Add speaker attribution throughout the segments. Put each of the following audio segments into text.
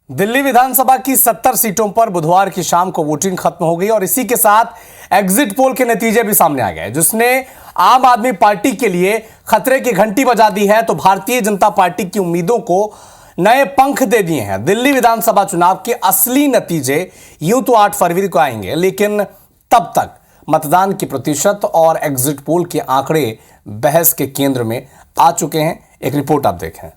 Speaker 1: दिल्ली विधानसभा की 70 सीटों पर बुधवार की शाम को वोटिंग खत्म हो गई और इसी के साथ एग्जिट पोल के नतीजे भी सामने आ गए, जिसने आम आदमी पार्टी के लिए खतरे की घंटी बजा दी है तो भारतीय जनता पार्टी की उम्मीदों को नए पंख दे दिए हैं। दिल्ली विधानसभा चुनाव के असली नतीजे यूं तो 8 फरवरी को आएंगे, लेकिन तब तक मतदान की प्रतिशत और एग्जिट पोल के आंकड़े बहस के केंद्र में आ चुके हैं। एक रिपोर्ट आप देखें।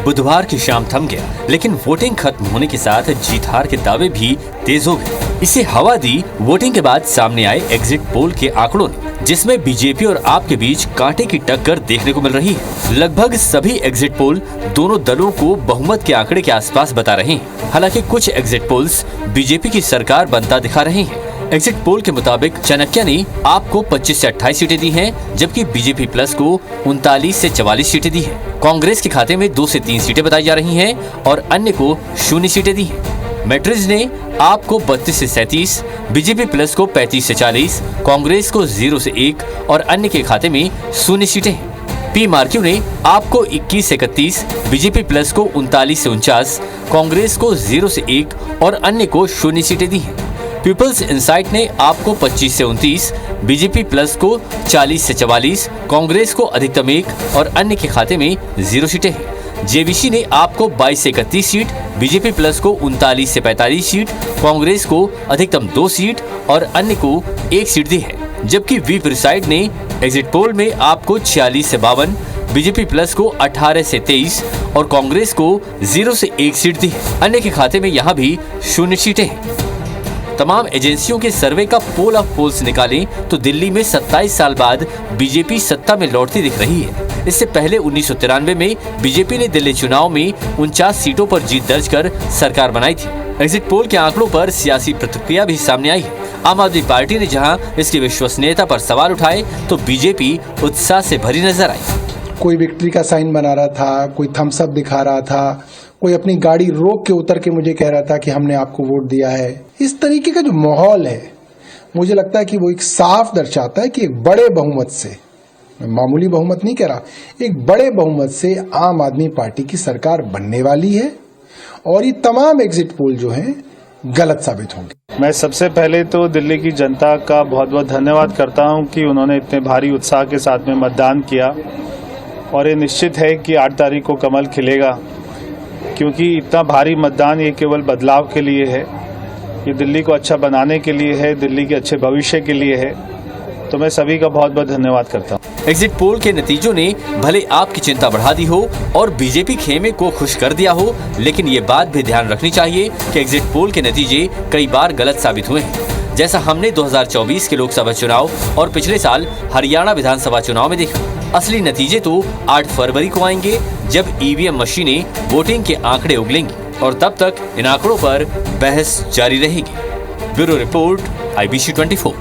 Speaker 2: बुधवार की शाम थम गया, लेकिन वोटिंग खत्म होने के साथ जीत हार के दावे भी तेज हो गए। इसे हवा दी वोटिंग के बाद सामने आए एग्जिट पोल के आंकड़ों ने, जिसमें बीजेपी और आप के बीच कांटे की टक्कर देखने को मिल रही है। लगभग सभी एग्जिट पोल दोनों दलों को बहुमत के आंकड़े के आसपास बता रहे हैं। हालांकि कुछ एग्जिट पोल्स बीजेपी की सरकार बनता दिखा रहे हैं। एग्जिट पोल के मुताबिक चाणक्य ने आपको 25 से 28 सीटें दी हैं, जबकि बीजेपी प्लस को 39 से 44 सीटें दी हैं। कांग्रेस के खाते में 2 से 3 सीटें बताई जा रही हैं और अन्य को 0 सीटें दी हैं। मैट्रिक्स ने आपको 32 से 37, बीजेपी प्लस को 35 से 40, कांग्रेस को 0 से 1 और अन्य के खाते में 0 सीटें हैं। पी मार्क्यू ने आपको 21 से 31, बीजेपी प्लस को 39 से 49, कांग्रेस को 0 से 1 और अन्य को 0 सीटें दी हैं। पीपल्स इंसाइट ने आपको 25 से 29, बीजेपी प्लस को 40 से 44, कांग्रेस को अधिकतम 1 और अन्य के खाते में 0 सीटें हैं। जेवीसी ने आपको 22 से 31 सीट, बीजेपी प्लस को 39 से 45 सीट, कांग्रेस को अधिकतम 2 सीट और अन्य को 1 सीट दी है। जबकि वी प्रिसाइड ने एग्जिट पोल में आपको 46 से 52, बीजेपी प्लस को 18 से 23 और कांग्रेस को 0 से 1 सीट दी है। अन्य के खाते में यहाँ भी 0 सीटें हैं। तमाम एजेंसियों के सर्वे का पोल ऑफ पोल्स निकालें तो दिल्ली में 27 साल बाद बीजेपी सत्ता में लौटती दिख रही है। इससे पहले 1993 में बीजेपी ने दिल्ली चुनाव में 49 सीटों पर जीत दर्ज कर सरकार बनाई थी। एग्जिट पोल के आंकड़ों पर सियासी प्रतिक्रिया भी सामने आई है। आम आदमी पार्टी ने जहां इसकी विश्वसनीयता पर सवाल उठाए तो बीजेपी उत्साह से भरी नजर आई।
Speaker 3: कोई विक्ट्री का साइन बना रहा था, कोई थम्स अप दिखा रहा था, कोई अपनी गाड़ी रोक के उतर के मुझे कह रहा था कि हमने आपको वोट दिया है। इस तरीके का जो माहौल है, मुझे लगता है कि वो एक साफ दर्शाता है कि एक बड़े बहुमत से, मैं मामूली बहुमत नहीं कह रहा, एक बड़े बहुमत से आम आदमी पार्टी की सरकार बनने वाली है और ये तमाम एग्जिट पोल जो हैं गलत साबित होंगे।
Speaker 4: मैं सबसे पहले तो दिल्ली की जनता का बहुत बहुत धन्यवाद करता हूं कि उन्होंने इतने भारी उत्साह के साथ में मतदान किया और ये निश्चित है कि 8 तारीख को कमल खिलेगा, क्योंकि इतना भारी मतदान ये केवल बदलाव के लिए है, ये दिल्ली को अच्छा बनाने के लिए है, दिल्ली के अच्छे भविष्य के लिए है। तो मैं सभी का बहुत बहुत धन्यवाद करता हूँ।
Speaker 2: एग्जिट पोल के नतीजों ने भले आपकी चिंता बढ़ा दी हो और बीजेपी खेमे को खुश कर दिया हो, लेकिन ये बात भी ध्यान रखनी चाहिए कि एग्जिट पोल के नतीजे कई बार गलत साबित हुए हैं, जैसा हमने 2024 के लोकसभा चुनाव और पिछले साल हरियाणा विधानसभा चुनाव में देखा। असली नतीजे तो 8 फरवरी को आएंगे, जब ईवीएम मशीनें वोटिंग के आंकड़े उगलेंगी और तब तक इन आंकड़ों पर बहस जारी रहेगी। Bureau report, IBC 24।